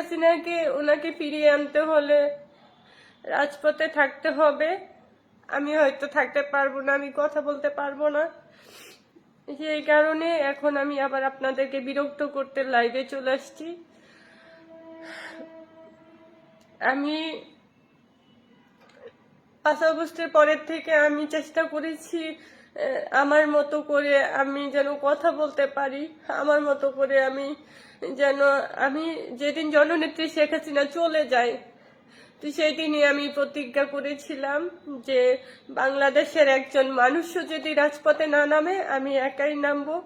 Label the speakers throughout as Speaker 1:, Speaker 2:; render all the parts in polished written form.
Speaker 1: হাসিনাকে ওনাকে ফিরিয়ে আনতে হলে রাজপথে থাকতে হবে। আমি হয়তো থাকতে পারবো না, আমি কথা বলতে পারবো না, সেই কারণে এখন আমি আবার আপনাদেরকে বিরক্ত করতে লাইভে চলে আসছি। আমি 5 আগস্টের পরের থেকে আমি চেষ্টা করেছি আমার মতো করে আমি যেন কথা বলতে পারি, আমার মতো করে আমি যেন, আমি যেদিন জননেত্রী শেখ হাসিনা চলে যায় তো সেই দিনই আমি প্রতিজ্ঞা করেছিলাম যে বাংলাদেশের একজন মানুষও যদি রাজপথে না নামে আমি একাই নামবো।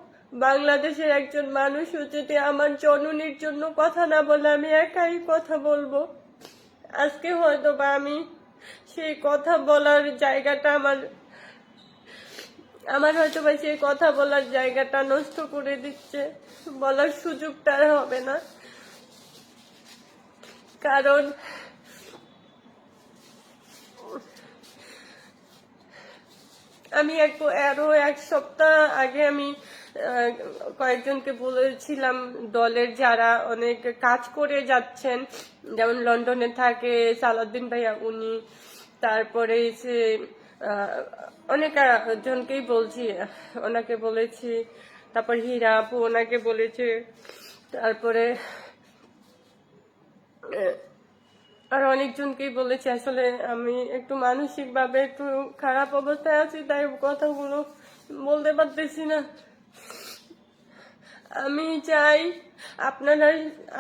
Speaker 1: বাংলাদেশের একজন মানুষও যদি আমার জননীর জন্য কথা না বলে আমি একাই কথা বলবো। আজকে হয়তো বা আমি সেই কথা বলার জায়গাটা আমার হয়তো বা সেই কথা বলার জায়গাটা নষ্ট করে দিচ্ছে, বলার সুযোগটা আর হবে না। কারণ আমি আরো 1 সপ্তাহ আগে আমি কয়েকজনকে বলেছিলাম, দলের যারা অনেক কাজ করে যাচ্ছেন, যেমন লন্ডনে থাকে সালাউদ্দিন ভাইয়া, উনি, তারপরে সে অনেক জনকেই বলছি, ওনাকে বলেছি, তারপর হীরা আপু ওনাকে বলেছে, তারপরে আর অনেকজনকেই বলেছি। আসলে আমি একটু মানসিক ভাবে একটু খারাপ অবস্থায় আছি, তাই কথাগুলো বলতে পারতেছি না। আমি চাই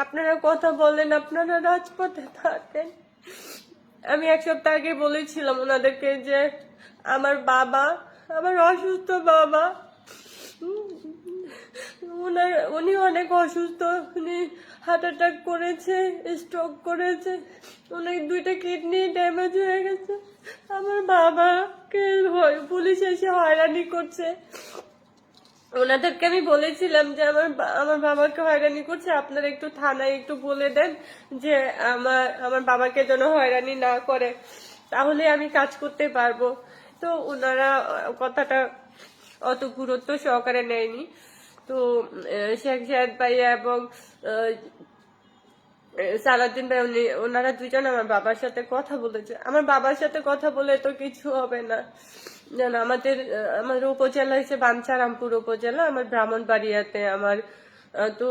Speaker 1: আপনারা কথা বলেন, আপনারা রাজপথে থাকেন। আমি 1 সপ্তাহ আগে বলেছিলাম ওনাদেরকে যে আমার অসুস্থ বাবা, উনি অনেক অসুস্থ, উনি হার্ট অ্যাটাক করেছে, স্ট্রোক করেছে, ওনার 2টা কিডনি ড্যামেজ হয়ে গেছে। আমার বাবাকে পুলিশ এসে হয়রানি করছে। ওনাদেরকে আমি বলেছিলাম যে আমার বাবাকে হয়রানি করছে, আপনারা একটু থানায় একটু বলে দেন যে আমার বাবাকে যেন হয়রানি না করে, তাহলে আমি কাজ করতে পারবো। তো ওনারা কথাটা অত গুরুত্ব সহকারে নেয়নি। তো শেখ জায়েদ ভাইয়া এবং সালাউদ্দিন ভাই, ওনারা 2জন আমার বাবার সাথে কথা বলেছে। আমার বাবার সাথে কথা বলে তো কিছু হবে না, জানো। আমাদের উপজেলা হচ্ছে বাঞ্ছারামপুর উপজেলা, আমার ব্রাহ্মণবাড়িয়াতে তো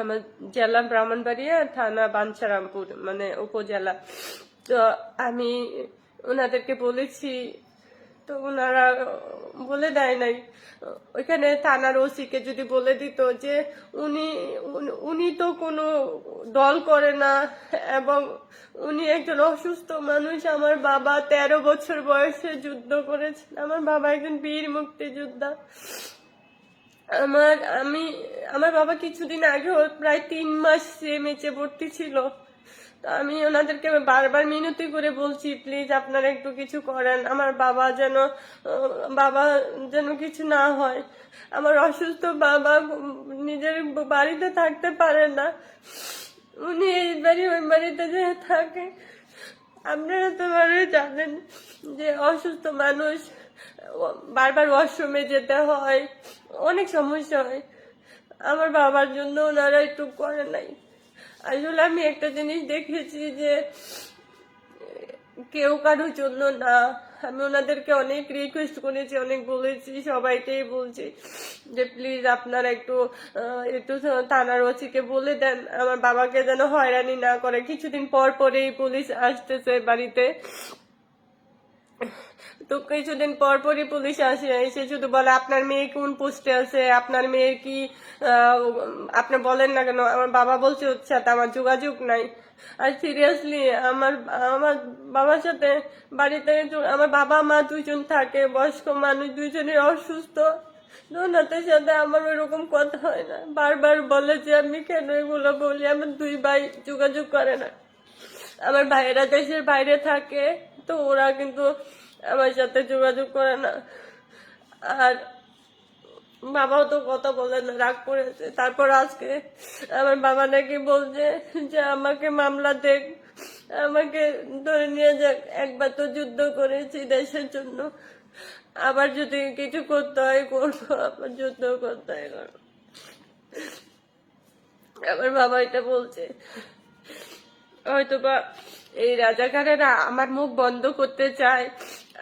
Speaker 1: আমার জেলা ব্রাহ্মণবাড়িয়া, থানা বাঞ্ছারামপুর, মানে উপজেলা। তো আমি ওনাদেরকে বলেছি, তো ওনারা বলে দেয় নাই। ওইখানে থানার ওসিকে যদি বলে দিত যে উনি তো কোনো দল করে না এবং উনি একজন অসুস্থ মানুষ, আমার বাবা 13 বছর বয়সে যুদ্ধ করেছেন, আমার বাবা একজন বীর মুক্তিযোদ্ধা। আমার বাবা কিছুদিন আগে প্রায় 3 মাস সিএমএইচে ভর্তি ছিল। আমি ওনাদেরকে বারবার মিনতি করে বলছি, প্লিজ আপনারা একটু কিছু করেন, আমার বাবা যেন কিছু না হয়। আমার অসুস্থ বাবা নিজের বাড়িতে থাকতে পারে না, উনি এই বাড়ি ওই বাড়িতে যে থাকে। আপনারা তো জানেন যে অসুস্থ মানুষ বারবার ওয়াশরুমে যেতে হয়, অনেক সমস্যা হয়। আমার বাবার জন্য ওনারা একটু করে নাই। আসলে আমি একটা জিনিস দেখেছি যে কেউ কারোর জন্য না। আমি ওনাদেরকে অনেক রিকোয়েস্ট করেছি, অনেক বলেছি, সবাইকেই বলছি যে প্লিজ আপনারা একটু থানার ওসিকে বলে দেন আমার বাবাকে যেন হয়রানি না করে। কিছুদিন পর পরেই পুলিশ আসতেছে বাড়িতে, তো কিছুদিন পর পরই পুলিশ এসে শুধু বলে আপনার মেয়ে কোন পোস্টে আছে, আপনার মেয়ের কি আপনি বলেন না কেন। আমার বাবা বলছে ওর সাথে আমার যোগাযোগ নাই। আর সিরিয়াসলি আমার আমার বাবার সাথে বাড়িতে আমার বাবা মা 2জন থাকে, বয়স্ক মানুষ, 2জনই অসুস্থ। ওনাদের সাথে আমার ওইরকম কথা হয় না। বারবার বলে যে আমি কেন এগুলো বলি। আমার 2 ভাই যোগাযোগ করে না। আমার ভাইয়েরা দেশের বাইরে থাকে, তো ওরা কিন্তু আমার সাথে যোগাযোগ করে না। আর বাবাও তো কথা বলে না, রাগ করেছে। তারপর আজকে আমার বাবা নাকি বলছে যে আমাকে মামলা দেখ, আমাকে ধরে নিয়ে যাক, একবার তো যুদ্ধ করেছি দেশের জন্য, আবার যদি কিছু করতে হয় করবো, আবার যুদ্ধ করতে হয় করবো। আমার বাবা এটা বলছে। হয়তোবা এই রাজাকারেরা আমার মুখ বন্ধ করতে চায়,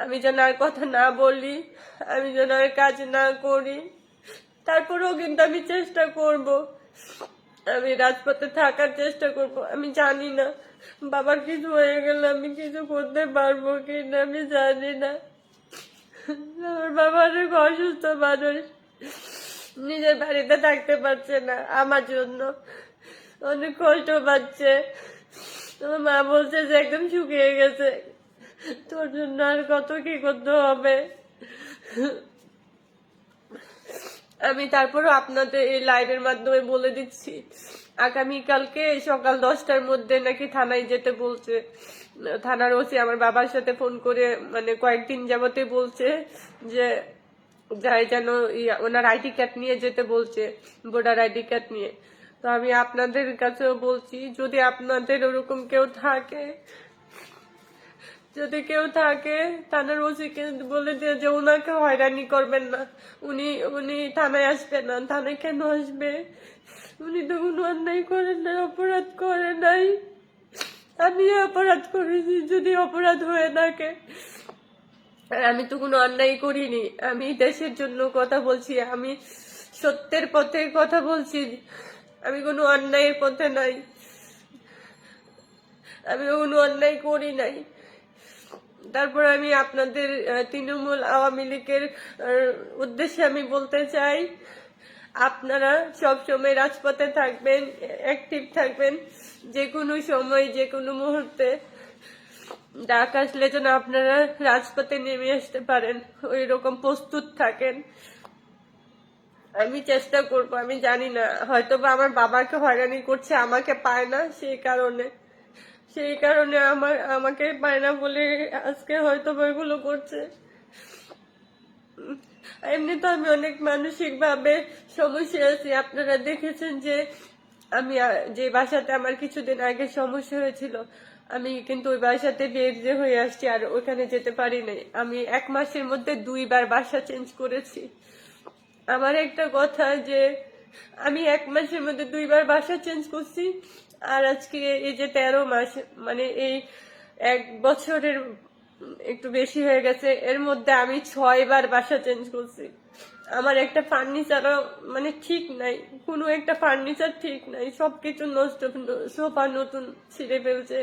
Speaker 1: আমি যেন আর কথা না বলি, আমি যেন আর কাজ না করি। তারপরেও কিন্তু আমি চেষ্টা করব, আমি রাজপথে থাকার চেষ্টা করব। আমি জানি না বাবার কিছু হয়ে গেলে আমি কিছু করতে পারবো কিনা, আমি জানি না। আমার বাবা অনেক অসুস্থ মানুষ, নিজের বাড়িতে থাকতে পারছে না, আমার জন্য অনেক কষ্ট পাচ্ছে। আমার মা বলছে যে একদম শুকিয়ে গেছে, তোর জন্য আর কত কি করতে হবে। আমি তারপরও আপনাদের এই লাইভের মাধ্যমে বলে দিচ্ছি, আগামীকালকে সকাল 10টার মধ্যে নাকি থানায় যেতে বলছে। থানার ওসি আমার বাবার সাথে ফোন করে মানে কয়েকদিন যাবতে বলছে যে যাই যেন ওনার আইডি কার্ড নিয়ে যেতে বলছে, ভোটার আইডি কার্ড নিয়ে। তো আমি আপনাদের কাছেও বলছি, যদি আপনাদের ওরকম কেউ থাকে, যদি কেউ থাকে থানার ওসিকে বলে দিয়ে যে ওনাকে হয়রানি করবেন না, উনি উনি থানায় আসবে না। থানায় কেন আসবে? উনি তো কোনো অন্যায় করেন নাই, অপরাধ করে নাই। আমি অপরাধ করেছি, যদি অপরাধ হয়ে থাকে, আর আমি তো কোনো অন্যায় করিনি। আমি দেশের জন্য কথা বলছি, আমি সত্যের পথে কথা বলছি, আমি কোনো অন্যায়ের পথে নাই, আমি কোনো অন্যায় করি নাই। তারপর আমি আপনাদের তৃণমূল আওয়ামী লীগের উদ্দেশ্যে আমি বলতে চাই, আপনারা সবসময় রাজপথে থাকবেন, অ্যাক্টিভ থাকবেন, যে কোনো সময় যে কোনো মুহূর্তে ডাক আসলে যেন আপনারা রাজপথে নেমে আসতে পারেন, ওই রকম প্রস্তুত থাকেন। আমি চেষ্টা করব, আমি জানি না হয়তো বা আমার বাবাকে হয়রানি করছে, আমাকে পায় না, সেই কারণে আমাকে পায় না বলে আজকে হয়তো এগুলো করছে। এমনি তো আমি অনেক মানসিক ভাবে সমস্যা আছি। আপনারা দেখেছেন যে আমি যে বাসাতে আমার কিছুদিন আগে সমস্যা হয়েছিল, আমি কিন্তু ওই বাসাতে বের হয়ে আসছি, আর ওখানে যেতে পারি নাই। আমি 1 মাসের মধ্যে 2 বার বাসা চেঞ্জ করেছি। আমার একটা কথা যে আমি 1 মাসের মধ্যে 2 বার বাসা চেঞ্জ করছি, আর আজকে এই যে 13 মাস, মানে এই 1 বছরের একটু বেশি হয়ে গেছে, এর মধ্যে আমি 6 বার বাসা চেঞ্জ করছি। আমার একটা ফার্নিচারও মানে ঠিক নাই, কোনো একটা ফার্নিচার ঠিক নাই, সবকিছু নষ্ট। সোফা নতুন ছিঁড়ে ফেলছে,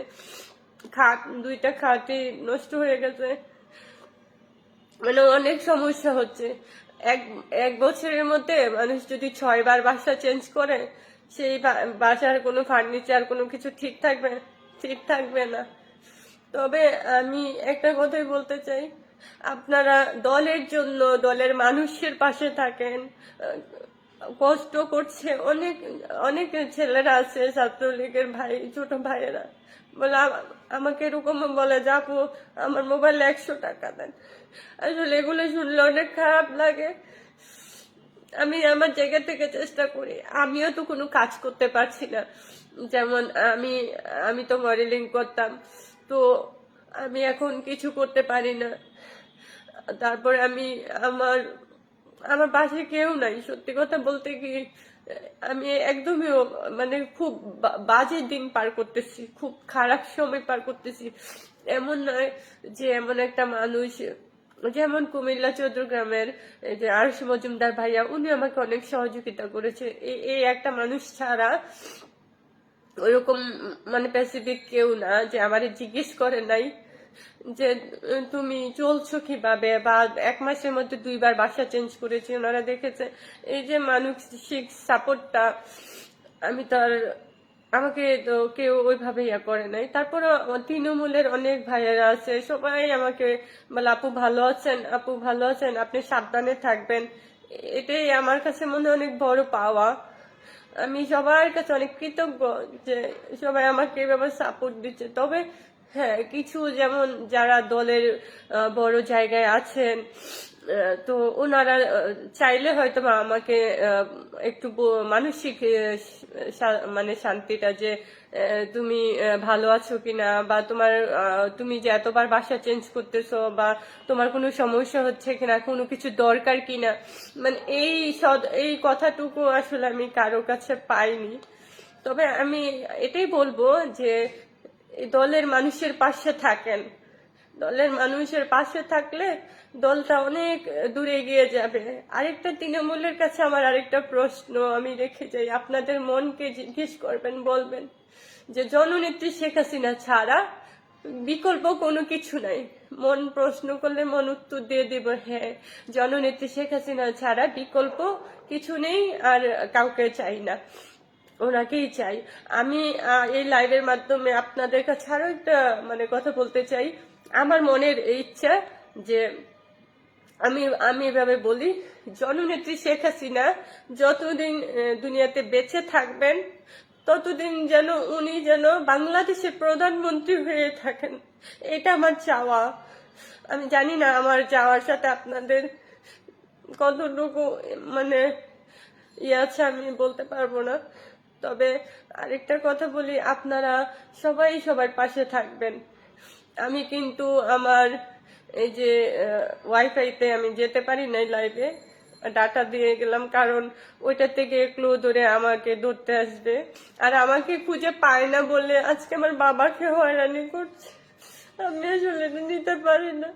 Speaker 1: খাট 2টা খাটই নষ্ট হয়ে গেছে, মানে অনেক সমস্যা হচ্ছে। এক এক বছরের মধ্যে মানুষ যদি 6 বার বাসা চেঞ্জ করে, সেই বাসার কোনো ফার্নিচার কোনো কিছু ঠিক থাকবে না। তবে আমি একটা কথাই বলতে চাই, আপনারা দলের জন্য, দলের মানুষের পাশে থাকেন। কষ্ট করছে অনেক অনেক ছেলেরা আছে, ছাত্রলীগের ভাই, ছোট ভাইয়েরা বলে আমাকে এরকম বলে যে আপু আমার মোবাইলে 100 টাকা দেন। আসলে এগুলো শুনলে অনেক খারাপ লাগে। আমি আমার জায়গা থেকে চেষ্টা করি, আমিও তো কোনো কাজ করতে পারছি না। যেমন আমি আমি তো মডেলিং করতাম, তো আমি এখন কিছু করতে পারি না। তারপর আমি আমার আমার পাশে কেউ নাই। সত্যি কথা বলতে কি, আমি একদমই মানে খুব বাজে দিন পার করতেছি, খুব খারাপ সময় পার করতেছি। এমন নয় যে এমন একটা মানুষ, যেমন কুমিল্লা চৌদ্দগ্রামের যে আরশ মজুমদার ভাইয়া, উনি আমাকে অনেক সহযোগিতা করেছে। এই একটা মানুষ ছাড়া ওইরকম মানে প্যাসিফিক কেউ না যে আমারে জিজ্ঞেস করে নাই যে তুমি চলছো কিভাবে, বা 1 মাসের মধ্যে 2 বার বাসা চেঞ্জ করেছি। ওনারা দেখেছে এই যে মানসিক সাপোর্টটা, আমি তো আর আমাকে তো কেউ ওইভাবে করে নাই। তারপরে তৃণমূলের অনেক ভাইয়েরা আছে, সবাই আমাকে বলে আপু ভালো আছেন, আপু ভালো আছেন, আপনি সাবধানে থাকবেন। এটাই আমার কাছে মনে হয় অনেক বড় পাওয়া। আমি সবার কাছে অনেক কৃতজ্ঞ যে সবাই আমাকে এভাবে সাপোর্ট দিচ্ছে। তবে হ্যাঁ, কিছু যেমন যারা দলের বড় জায়গায় আছেন, তো ওনারা চাইলে হয়তো বা আমাকে একটু মানসিক মানে শান্তিটা, যে তুমি ভালো আছো কিনা, বা তুমি যে এতবার বাসা চেঞ্জ করতেছো, বা তোমার কোনো সমস্যা হচ্ছে কিনা, কোনো কিছু দরকার কিনা, মানে এই কথাটুকু আসলে আমি কারো কাছে পাইনি। তবে আমি এটাই বলবো যে এই দলের মানুষের পাশে থাকেন। দলের মানুষের পাশে থাকলে দলটা অনেক দূরে এগিয়ে যাবে। আরেকটা তৃণমূলের কাছে আমার আরেকটা প্রশ্ন আমি রেখে যাই, আপনাদের মনকে জিজ্ঞেস করবেন, বলবেন যে জননেত্রী শেখ হাসিনা ছাড়া বিকল্প কোনো কিছু নাই। মন প্রশ্ন করলে মন উত্তর দিয়ে দিব, হ্যাঁ জননেত্রী শেখ হাসিনা ছাড়া বিকল্প কিছু নেই, আর কাউকে চাই না, ওনাকেই চাই। আমি এই লাইভের মাধ্যমে আপনাদের কাছে আরো একটা কথা বলতে চাই। আমার মনের ইচ্ছা যে আমি আমি এভাবে বলি, জননেত্রী শেখ হাসিনা যতদিন দুনিয়াতে বেঁচে থাকবেন ততদিন যেন উনি যেন বাংলাদেশের প্রধানমন্ত্রী হয়ে থাকেন, এটা আমার চাওয়া। আমি জানি না আমার চাওয়ার সাথে আপনাদের কতটুকু ইয়ে আছে আমি বলতে পারবো না। তবে আরেকটা কথা বলি, আপনারা সবাই সবার পাশে থাকবেন। আমি কিন্তু আমার এই যে ওয়াইফাইতে আমি যেতে পারি না লাইভে, ডাটা দিয়ে গেলাম, কারণ ওইটা থেকে ক্লু ধরে আমাকে ধরতে আসবে, আর আমাকে খুঁজে পায় না বলে আজকে আমার বাবাকে হয়রানি করছে। আমি আসলে নিতে পারি না,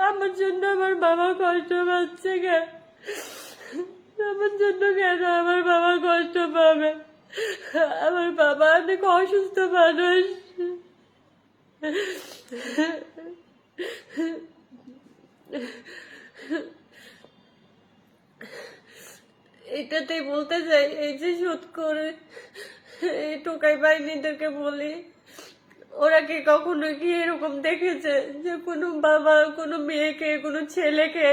Speaker 1: আমার জন্য আমার বাবা কষ্ট পাচ্ছে কেন? আমার জন্য কেন আমার বাবা কষ্ট পাবে? আমার বাবা অনেক অসুস্থ মানুষ। এটাতেই বলতে চাই, এই যে সুদ করে এই টোকাই বাহিনীদেরকে বলি, ওরা কি কখনো কি এরকম দেখেছে যে কোনো বাবা কোনো মেয়েকে, কোনো ছেলেকে,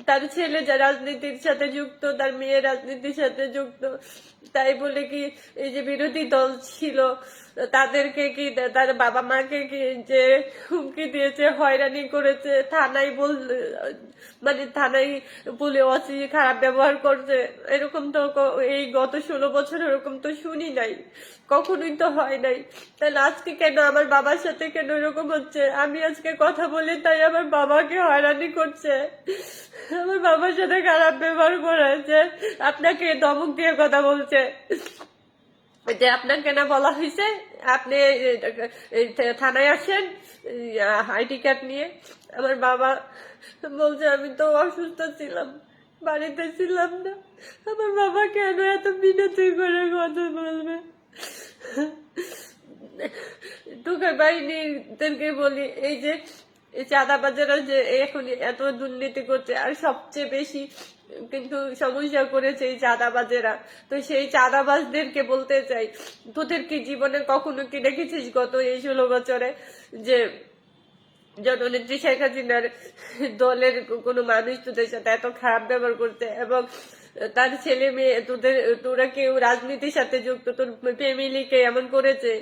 Speaker 1: তার ছেলে যা রাজনীতির সাথে যুক্ত, তার মেয়ে রাজনীতির সাথে যুক্ত, তাই বলে কি এই যে বিরোধী দল ছিল তাদেরকে কি, তার বাবা মাকে কি যে হুমকি দিয়েছে, হয়রানি করেছে, থানায় থানায় বলে অসি খারাপ ব্যবহার করছে, এরকম তো এই গত 16 বছর এরকম তো শুনি নাই, কখনোই তো হয় নাই। তাহলে আজকে কেন আমার বাবার সাথে কেন এরকম হচ্ছে? আমি আজকে কথা বলি তাই আমার বাবাকে হয়রানি করছে, আমার বাবার সাথে খারাপ ব্যবহার করেছে, আপনাকে ধমক দিয়ে কথা বলছে যে আপনাকে না বলা হয়েছে আপনি থানায় আসেন আইডি কার্ড নিয়ে। আমার বাবা বলছে আমি তো অসুস্থ ছিলাম, বাড়িতে ছিলাম না। আমার বাবা কেন এত বিনতি করে কথা বলবে? টোকাই বাহিনীদেরকে বলি, এই যে চাঁদাবাজেরা যে এখন এত দুর্নীতি করছে, আর সবচেয়ে বেশি কিন্তু সমস্যা করেছে এই চাঁদাবাজেরা। তো সেই চাঁদাবাজদেরকে বলতে চাই, তোদের কি জীবনে কখনো কি দেখেছিস গত এই 16 বছরে যে জননেত্রী শেখ হাসিনার দলের কোনো মানুষ তোদের সাথে এত খারাপ ব্যবহার করতে, এবং তার ছেলে মেয়ে তোরা কেউ রাজনীতির সাথে যুক্ত, তোর ফ্যামিলিকে এমন করেছে?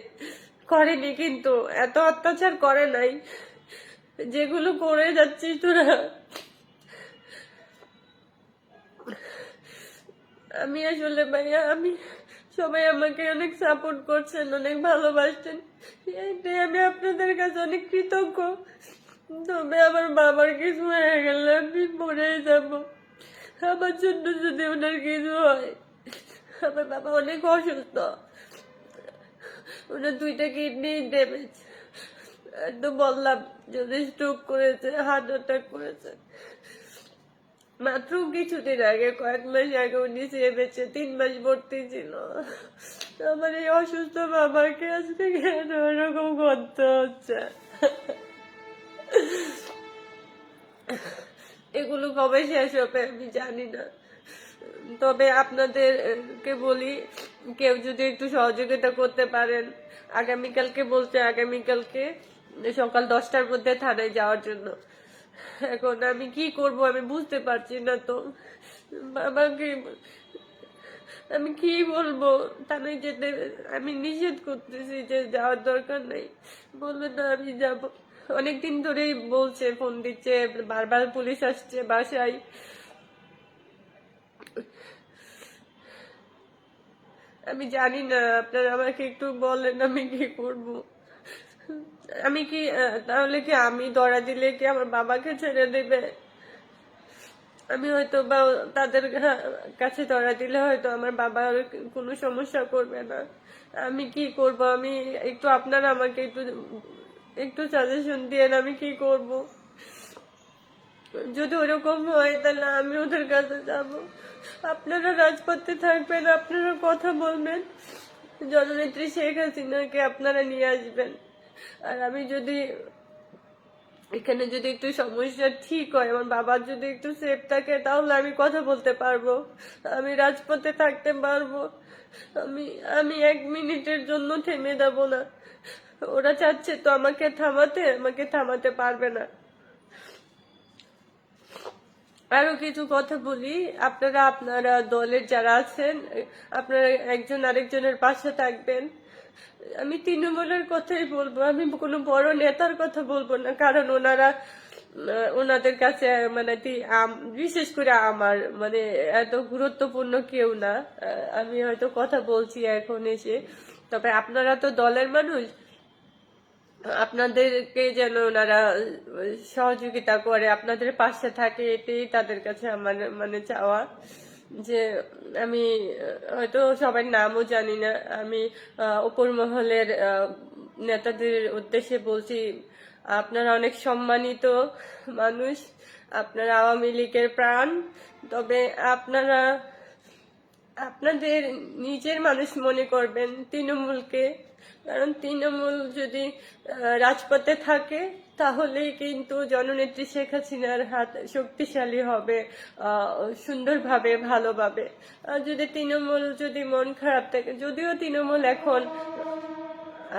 Speaker 1: করেনি, কিন্তু এত অত্যাচার করে নাই যেগুলো করে যাচ্ছিস তোরা। আমি আসলে ভাইয়া, আমি সবাই আমাকে অনেক সাপোর্ট করছেন, অনেক ভালোবাসছেন, এইটাই আমি আপনাদের কাছে অনেক কৃতজ্ঞ। তবে আমার বাবার কিছু হয়ে গেলে আমি মরে যাব। আমার জন্য যদি ওনার কিছু হয়, আমার বাবা অনেক অসুস্থ, ওনার 2টা কিডনি ড্যামেজ, তো বললাম যদি স্ট্রোক করেছে, হার্ট অ্যাটাক করেছে। মাত্র কিছুদিন আগে, কয়েক মাস আগে উনি বেঁচে 3 মাস ভর্তি ছিল। আমার এই অসুস্থ বাবাকে আজকে কেন এরকম করতে হচ্ছে? এগুলো কবে শেষ হবে আমি জানি না। তবে আপনাদেরকে বলি, কেউ যদি একটু সহযোগিতা করতে পারেন, আগামীকালকে বলছে, আগামীকালকে সকাল 10টার মধ্যে থানায় যাওয়ার জন্য। এখন আমি কি করব আমি বুঝতে পারছি না। তো বাবাকে আমি কি বলবো? থানায় যেতে আমি নিষেধ করতেছি যে যাওয়ার দরকার নেই, বললো না আমি যাব। অনেকদিন ধরেই বলছে, ফোন দিচ্ছে, বারবার পুলিশ আসছে বাসায়। আমি জানি না, আপনারা আমাকে একটু বলেন আমি কি করব। আমি কি তাহলে কি আমি ধরা দিলে কি আমার বাবাকে ছেড়ে দেবে? আমি হয়তো বা তাদের কাছে ধরা দিলে হয়তো আমার বাবা কোনো সমস্যা করবে না, আমি কি করব? আমি একটু আপনারা আমাকে একটু একটু সাজেশন দিয়েন, আমি কি করব? যদি ওরকম হয় তাহলে আমি ওদের কাছে যাব। আপনারা রাজপথে থাকবেন, আপনারা কথা বলবেন, জননেত্রী শেখ হাসিনাকে আপনারা নিয়ে আসবেন। আর আমি যদি এখানে যদি একটু সমস্যা ঠিক হয়, আমার বাবার যদি একটু সেফ থাকে, তাহলে আমি কথা বলতে পারবো, আমি রাজপথে থাকতে পারবো। আমি আমি 1 মিনিটের জন্য থেমে যাব না। ওরা চাচ্ছে তো আমাকে থামাতে, আমাকে থামাতে পারবে না। আরো কিছু কথা বলি, আপনারা আপনারা দলের যারা আছেন, আপনারা একজন আরেকজনের পাশে থাকবেন। আমি তৃণমূলের কথাই বলবো, আমি কোনো বড় নেতার কথা বলবো না, কারণ ওনারা ওনাদের কাছে মানে বিশেষ করে আমার মানে এত গুরুত্বপূর্ণ কেউ না। আমি হয়তো কথা বলছি এখন এসে, তবে আপনারা তো দলের মানুষ, আপনাদেরকে যেন ওনারা সহযোগিতা করে, আপনাদের পাশে থাকে, এটাই তাদের কাছে আমার মানে চাওয়া। যে আমি হয়তো সবার নামও জানি না, আমি উপর মহলের নেতাদের উদ্দেশ্যে বলছি, আপনারা অনেক সম্মানিত মানুষ, আপনারা আওয়ামী লীগের প্রাণ, তবে আপনারা আপনাদের নিজের মানুষ মনে করবেন তৃণমূলকে। কারণ তৃণমূল যদি রাজপথে থাকে, তাহলেই কিন্তু জননেত্রী শেখ হাসিনার হাত শক্তিশালী হবে, সুন্দরভাবে ভালোভাবে। আর যদি তৃণমূল যদি মন খারাপ থাকে, যদিও তৃণমূল এখন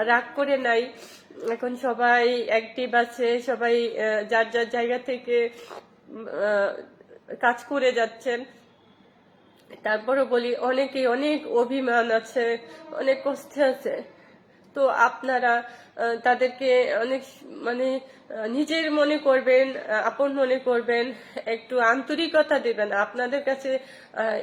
Speaker 1: রাগ করে নাই, এখন সবাই অ্যাক্টিভ আছে, সবাই যার যার জায়গা থেকে কাজ করে যাচ্ছেন, তারপরে বলি অনেকে অনেক অভিমান আছে, অনেক কষ্টে আছে। তো আপনারা তাদেরকে অনেক মানে নিজের মনে করবেন, আপন মনে করবেন, একটু আন্তরিকতা দেবেন। আপনাদের কাছে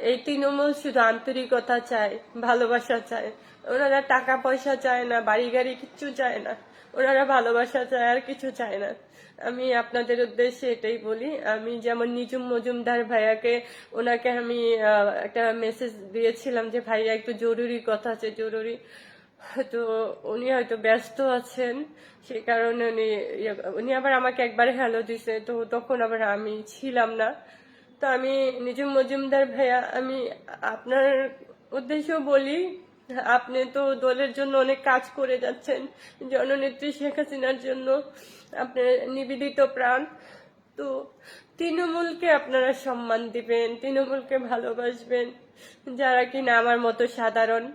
Speaker 1: এই তৃণমূল শুধু আন্তরিকতা চায়, ভালোবাসা চায়। ওনারা টাকা পয়সা চায় না, বাড়ি গাড়ি কিচ্ছু চায় না, ওনারা ভালোবাসা চায়, আর কিছু চায় না। আমি আপনাদের উদ্দেশ্যে এটাই বলি। আমি যেমন নিজুম মজুমদার ভাইয়াকে, ওনাকে আমি একটা মেসেজ দিয়েছিলাম যে ভাইয়া একটু জরুরি কথা আছে, জরুরি। তো উনি হয়তো ব্যস্ত আছেন, সেই কারণে উনি আবার আমাকে একবার হ্যালো দিছে, তো তখন আবার আমি ছিলাম না। তো আমি নিজুম মজুমদার ভাইয়া, আমি আপনার উদ্দেশ্যেও বলি, আপনি তো দলের জন্য অনেক কাজ করে যাচ্ছেন, জননেত্রী শেখ হাসিনার জন্য আপনার নিবেদিত প্রাণ। তো তৃণমূলকে আপনারা সম্মান দিবেন, তৃণমূলকে ভালোবাসবেন, যারা কিনা আমার মতো সাধারণ,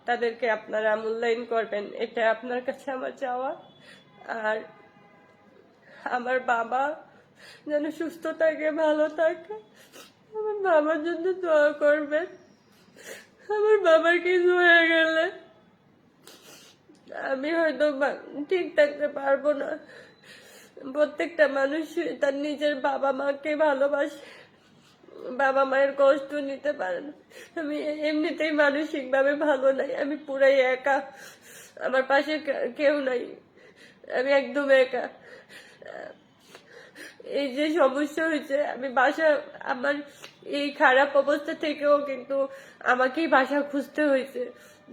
Speaker 1: তাদেরকে আপনারা মূল্যায়ন করবেন, এটা আপনার কাছে আমার চাওয়া। আর আমার বাবা যেন সুস্থ থাকে, ভালো থাকে, আমার বাবার জন্য দোয়া করবেন। আমার বাবার কিছু হয়ে গেলে আমি হয়তো ঠিক থাকতে পারবো না। প্রত্যেকটা মানুষ তার নিজের বাবা মাকে ভালোবাসে, বাবা মায়ের কষ্ট নিতে পারে না। আমি এমনিতেই মানসিক ভাবে ভালো নাই, আমি পুরাই একা, আমার পাশে কেউ নাই, আমি একদম একা। এই যে সমস্যা হয়েছে, আমি বাসা, আমার এই খারাপ অবস্থা থেকেও কিন্তু আমাকেই বাসা খুঁজতে হয়েছে।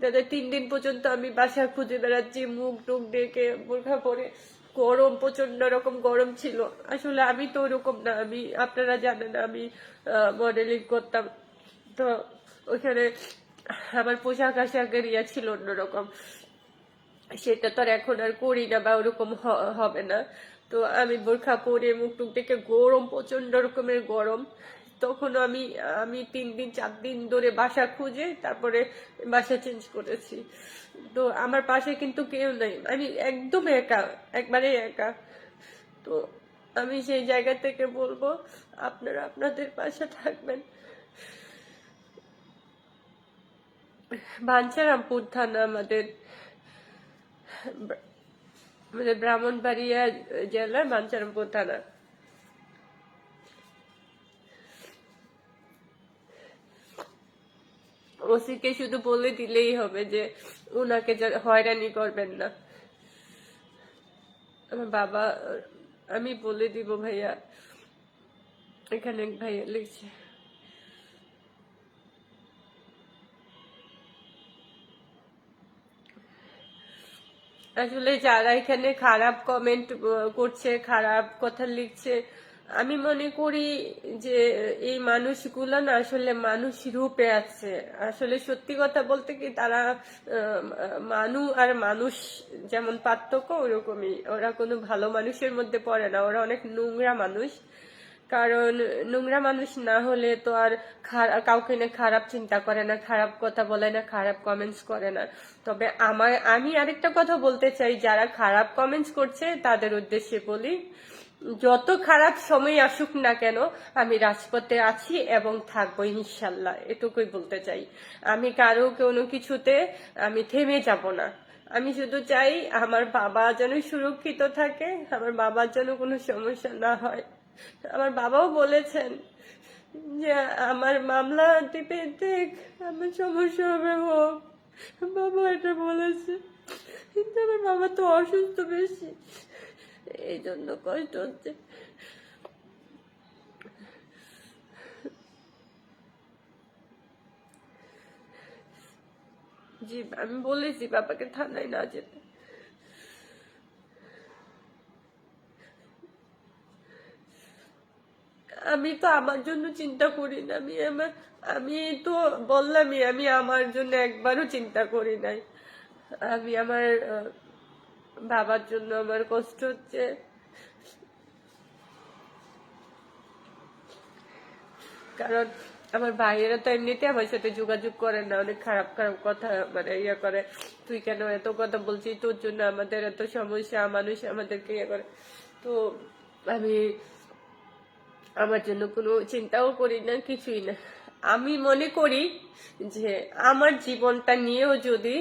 Speaker 1: দাদা 3 দিন পর্যন্ত আমি বাসা খুঁজে বেড়াচ্ছি, মুখ টুক ডেকে বোরখা পরে, গরম, প্রচন্ড রকম গরম ছিল। আসলে আমি তো ওরকম না, আমি আপনারা জানেন আমি মডেলিং করতাম, তো ওখানে আমার পোশাক আশাকের ইয়া ছিল অন্যরকম, সেটা তো আর এখন আর করি না বা ওরকম হবে না। তো আমি বোরখা পরে মুখ টুক দেখে, গরম, প্রচন্ড রকমের গরম, তখন আমি আমি 3 দিন 4 দিন ধরে বাসা খুঁজে তারপরে বাসা চেঞ্জ করেছি। তো আমার পাশে কিন্তু কেউ নাই, আমি একদম একা, একবারে একা। তো আমি সেই জায়গা থেকে বলবো, আপনারা আপনাদের পাশে থাকবেন। বাঞ্ছারামপুর থানা আমাদের, মানে ব্রাহ্মণবাড়িয়া জেলার বাঞ্ছারামপুর থানা। ওসিকে শুধু বলে দিলেই হবে যে ওনাকে হয়রানি করবেন না। আমার বাবা, আমি বলে দিব ভাইয়া, এখানে ভাইয়া লিখছে। আসলে যারা এখানে খারাপ কমেন্ট করছে, খারাপ কথা লিখছে, আমি মনে করি যে এই মানুষগুলো না আসলে মানুষ রূপে আছে। আসলে সত্যি কথা বলতে কি, তারা মানুষ আর মানুষ যেমন পার্থক্য, ওরকমই। ওরা কোনো ভালো মানুষের মধ্যে পড়ে না, ওরা অনেক নোংরা মানুষ। কারণ নোংরা মানুষ না হলে তো আর কাউকে না খারাপ চিন্তা করে না, খারাপ কথা বলে না, খারাপ কমেন্টস করে না। তবে আমি আরেকটা কথা বলতে চাই, যারা খারাপ কমেন্টস করছে তাদের উদ্দেশ্যে বলি, যত খারাপ সময় আসুক না কেন, আমি রাজপথে আছি এবং থাকবো ইনশাল্লাহ, এটুকুই বলতে চাই। আমি কারো কোনো কিছুতে আমি থেমে যাব না। আমি শুধু চাই আমার বাবা যেন সুরক্ষিত থাকে, আমার বাবার যেন কোনো সমস্যা না হয়। আমার বাবাও বলেছেন যে আমার মামলা দিবে, দেখ আমার সমস্যা হবে হোক, বাবা এটা বলেছে। কিন্তু আমার বাবা তো অসুস্থ বেশি, এই জন্য কষ্ট হচ্ছে। জি, আমি বলেছি বাবাকে থানায় না যেতে। আমি তো আমার জন্য চিন্তা করি না, আমি তো বললামই, আমি আমার জন্য একবারও চিন্তা করি নাই। আমি আমার বাবার জন্য আমার কষ্ট হচ্ছে। কারণ আমার ভাইয়েরা তো এমনিতে আমার সাথে যোগাযোগ করে না, অনেক খারাপ খারাপ কথা মানে ইয়ে করে, তুই কেন এত কথা বলছিস, তোর জন্য আমাদের এত সমস্যা, মানুষ আমাদেরকে ইয়ে করে। তো আমি আমার জন্য কোনো চিন্তাও করি না, কিছুই না। আমি মনে করি যে আমার জীবনটা নিয়েও যদি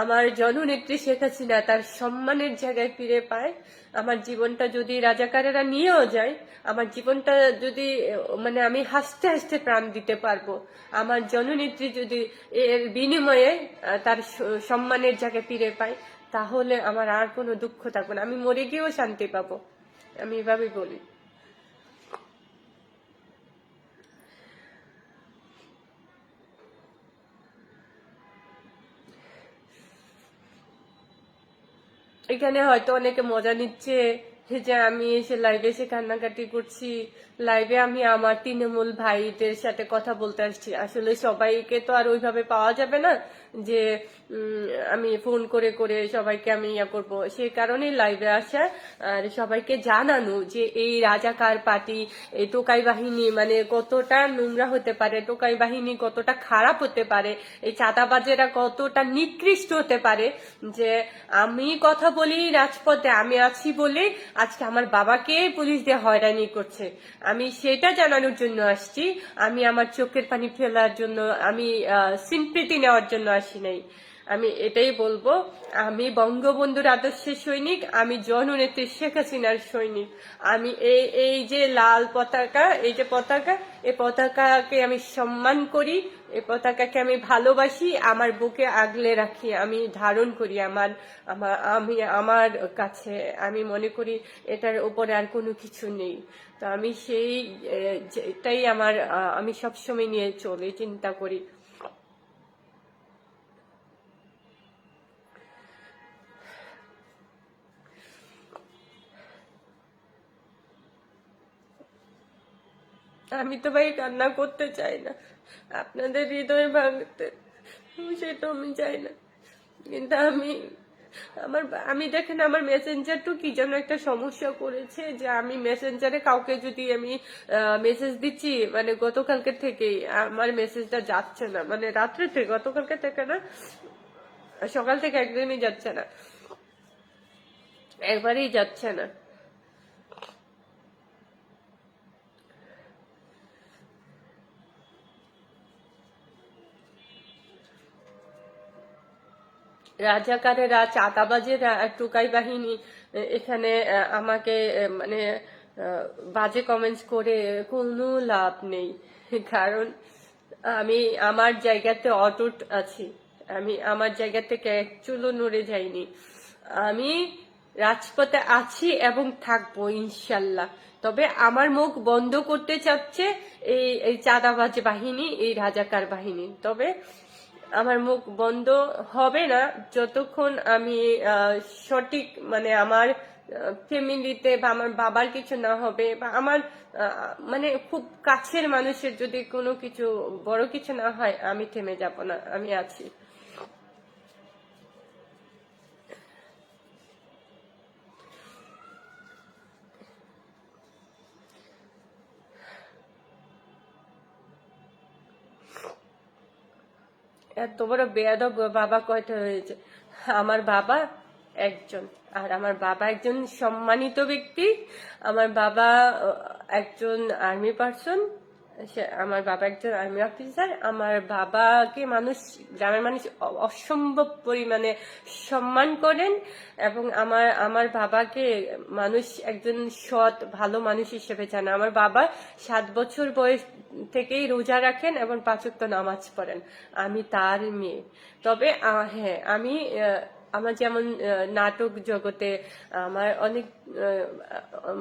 Speaker 1: আমার জননেত্রী শেখ হাসিনা তার সম্মানের জায়গায় ফিরে পায়, আমার জীবনটা যদি রাজাকারেরা নিয়েও যায়, আমার জীবনটা যদি মানে আমি হাসতে হাসতে প্রাণ দিতে পারবো, আমার জননেত্রী যদি এর বিনিময়ে তার সম্মানের জায়গায় ফিরে পায়, তাহলে আমার আর কোনো দুঃখ থাকবে না, আমি মরে গিয়েও শান্তি পাবো। আমি এভাবেই বলি। এখানে হয়তো অনেকে মজা নিচ্ছে যে আমি এসে লাইভে এসে কান্নাকাটি করছি, লাইভে আমি আমার তৃণমূল ভাইদের সাথে কথা বলতে আসছি। আসলে সবাইকে তো আর ওইভাবে পাওয়া যাবে না যে আমি ফোন করে করে সবাইকে আমি ইয়া করবো, সেই কারণেই লাইভে আসা। আর সবাইকে জানানো যে এই রাজাকার পার্টি, এই টোকাই বাহিনী মানে কতটা নোংরা হতে পারে, টোকাই বাহিনী কতটা খারাপ হতে পারে, এই চাঁদাবাজেরা কতটা নিকৃষ্ট হতে পারে। যে আমি কথা বলি রাজপথে, আমি আছি বলে আজকে আমার বাবাকে পুলিশ দিয়ে হয়রানি করছে, আমি সেটা জানানোর জন্য আসছি। আমি আমার চোখের পানি ফেলার জন্য, আমি সিম্পৃতি নেওয়ার জন্য আসি নাই। আমি এটাই বলবো, আমি বঙ্গবন্ধুর আদর্শের সৈনিক, আমি জননেত্রী শেখ হাসিনার সৈনিক। আমি এই এই যে লাল পতাকা, এই যে পতাকা, এই পতাকাকে আমি সম্মান করি, এই পতাকাকে আমি ভালোবাসি, আমার বুকে আগলে রাখি, আমি ধারণ করি আমার আমার আমি আমার কাছে। আমি মনে করি এটার উপরে আর কোনো কিছু নেই। তো আমি সেই এটাই আমার আমি সবসময় নিয়ে চলি, চিন্তা করি। আমি তো ভাই কান্না করতে চাই না, আপনাদের হৃদয় ভাঙতে, সেটা আমি চাই না। কিন্তু আমি দেখেন আমার মেসেঞ্জার তো কি যেন একটা সমস্যা করেছে, যে আমি মেসেঞ্জারে কাউকে যদি আমি মেসেজ দিচ্ছি, মানে গতকালকে থেকেই আমার মেসেজটা যাচ্ছে না, মানে রাত্রে থেকে, গতকালকে থেকে না, সকাল থেকে একদমই যাচ্ছে না, একবারেই যাচ্ছে না। রাজাকারেরা, চাঁদাবাজেরা, টোকাই বাহিনী এখানে আমাকে মানে বাজে কমেন্টস করে কোনো লাভ নেই। কারণ আমি আমার জায়গাতে অটুট আছি, আমি আমার জায়গা থেকে এক চুলো নড়ে যাইনি। আমি রাজপথে আছি এবং থাকবো ইনশাল্লাহ। তবে আমার মুখ বন্ধ করতে চাচ্ছে এই এই চাঁদাবাজ বাহিনী, এই রাজাকার বাহিনী। তবে আমার মুখ বন্ধ হবে না যতক্ষণ আমি সঠিক মানে আমার ফ্যামিলিতে বা আমার বাবার কিছু না হবে বা আমার মানে খুব কাছের মানুষের যদি কোনো কিছু বড় কিছু না হয়, আমি থেমে যাব না, আমি আছি। এত বড় বেয়াদব বাবা কয়টা হয়েছে? আমার বাবা একজন, আর আমার বাবা একজন সম্মানিত ব্যক্তি। আমার বাবা একজন আর্মি পার্সন, আমার বাবা একজন আর্মি অফিসার। আমার বাবাকে মানুষ, গ্রামের মানুষ অসম্ভব পরিমাণে সম্মান করেন, এবং আমার আমার বাবাকে মানুষ একজন সৎ ভালো মানুষ হিসেবে জানে। আমার বাবা 7 বছর বয়স থেকেই রোজা রাখেন এবং 5 ওয়াক্ত নামাজ পড়েন। আমি তার মেয়ে। তবে হ্যাঁ, আমি আমার যেমন নাটক জগতে আমার অনেক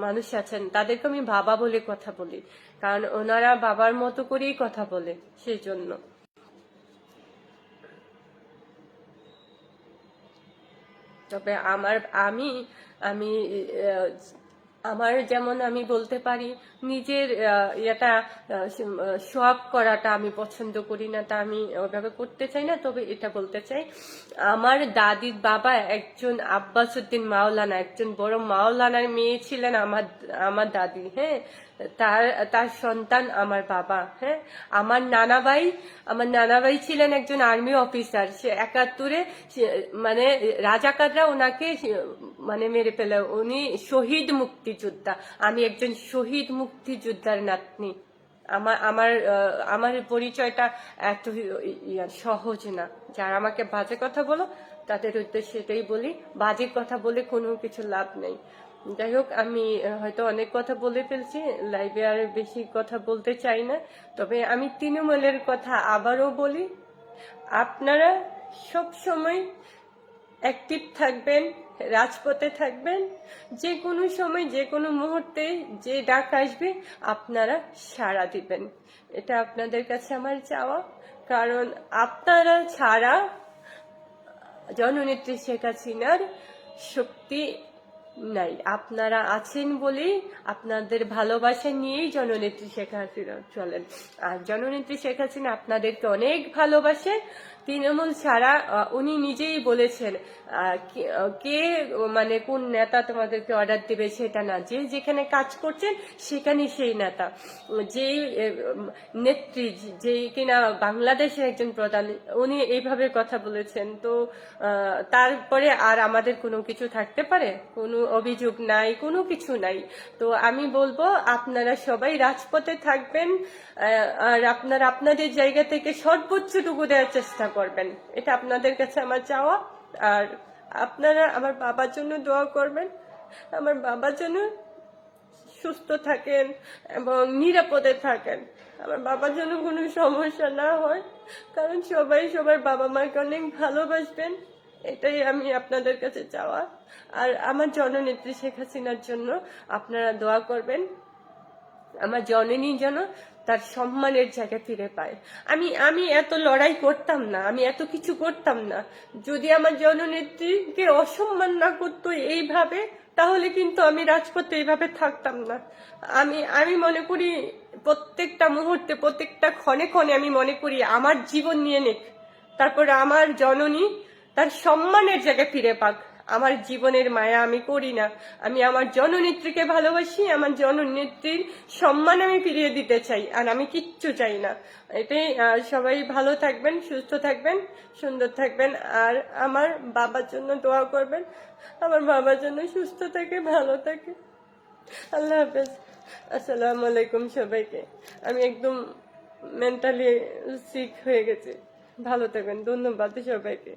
Speaker 1: মানুষ আছেন, তাদেরকে আমি বাবা বলে কথা বলি, কারণ ওনারা বাবার মতো করেই কথা বলে, সেই জন্য। তবে আমি আমি আহ, আমার যেমন আমি বলতে পারি, নিজের এটা শো আপ করাটা আমি পছন্দ করি না, তা আমি ওইভাবে করতে চাই না। তবে এটা বলতে চাই, আমার দাদির বাবা একজন আব্বাস উদ্দিন মাওলানা, একজন বড় মাওলানার মেয়ে ছিলেন আমার আমার দাদি। হ্যাঁ, তার তার সন্তান আমার বাবা। হ্যাঁ, আমার নানা ভাই ছিলেন একজন আর্মি অফিসার। সে 71-এ মানে রাজাকাররা ওনাকে মানে মেরে ফেলে, উনি শহীদ মুক্তিযোদ্ধা। আমি একজন শহীদ মুক্তিযোদ্ধার নাতনি। আমার আমার আমার পরিচয়টা এত সহজ না। যারা আমাকে বাজে কথা বলো, তাদের উদ্দেশ্যে সেটাই বলি, বাজে কথা বলে কোনো কিছু লাভ নেই। যাই হোক, আমি হয়তো অনেক কথা বলে ফেলছি, লাইভে আর বেশি কথা বলতে চাই না। তবে আমি তৃণমূলের কথা আবারও বলি, আপনারা সব সময় অ্যাক্টিভ থাকবেন, রাজপথে থাকবেন। যে কোনো সময় যে কোনো মুহূর্তে যে ডাক আসবে আপনারা সাড়া দিবেন, এটা আপনাদের কাছে আমার চাওয়া। কারণ আপনারা ছাড়া জননেত্রী শেখ হাসিনার শক্তি নাই। আপনারা আছেন বলেই, আপনাদের ভালোবাসা নিয়েই জননেত্রী শেখ হাসিনা চলেন। আর জননেত্রী শেখ হাসিনা আপনাদেরকে অনেক ভালোবাসে। তৃণমূল ছাড়া উনি নিজেই বলেছেন, কে মানে কোন নেতা তোমাদেরকে অর্ডার দিবে সেটা না, যে যেখানে কাজ করছেন সেখানে সেই নেতা, যেই নেত্রী, যেই কিনা বাংলাদেশের একজন প্রধান, উনি এইভাবে কথা বলেছেন। তো তারপরে আর আমাদের কোনো কিছু থাকতে পারে? কোনো অভিযোগ নাই, কোনো কিছু নাই। তো আমি বলবো, আপনারা সবাই রাজপথে থাকবেন, আর আপনারা আপনাদের জায়গা থেকে সর্বোচ্চটুকু দেওয়ার চেষ্টা করবেন, এটা আপনাদের কাছে আমার চাওয়া। আর আপনারা আমার বাবার জন্য দোয়া করবেন, আমার বাবার জন্য সুস্থ থাকেন এবং নিরাপদে থাকেন, আমার বাবার জন্য কোনো সমস্যা না হয়। কারণ সবাই সবার বাবা মাকে অনেক ভালোবাসবেন, এটাই আমি আপনাদের কাছে চাওয়া। আর আমার জননেত্রী শেখ হাসিনার জন্য আপনারা দোয়া করবেন, আমার জননী যেন তার সম্মানের জায়গা ফিরে পায়। আমি আমি এত লড়াই করতাম না, আমি এত কিছু করতাম না, যদি আমার জননেত্রীকে অসম্মান না করতো এইভাবে, তাহলে কিন্তু আমি রাজপথে এইভাবে থাকতাম না। আমি আমি মনে করি, প্রত্যেকটা মুহূর্তে প্রত্যেকটা ক্ষণে ক্ষণে আমি মনে করি আমার জীবন নিয়ে নিক, তারপরে আমার জননী তার সম্মানের জায়গায় ফিরে পাক। আমার জীবনের মায়া আমি করি না, আমি আমার জননেত্রীকে ভালোবাসি, আমার জননেত্রীর সম্মান আমি ফিরিয়ে দিতে চাই, আর আমি কিচ্ছু চাই না। এটাই। সবাই ভালো থাকবেন, সুস্থ থাকবেন, সুন্দর থাকবেন, আর আমার বাবার জন্য দোয়া করবেন, আমার বাবার জন্য সুস্থ থাকে, ভালো থাকে। আল্লাহ হাফেজ। আসসালামু আলাইকুম সবাইকে। আমি একদম মেন্টালি সিক হয়ে গেছি। ভালো থাকবেন, ধন্যবাদ সবাইকে।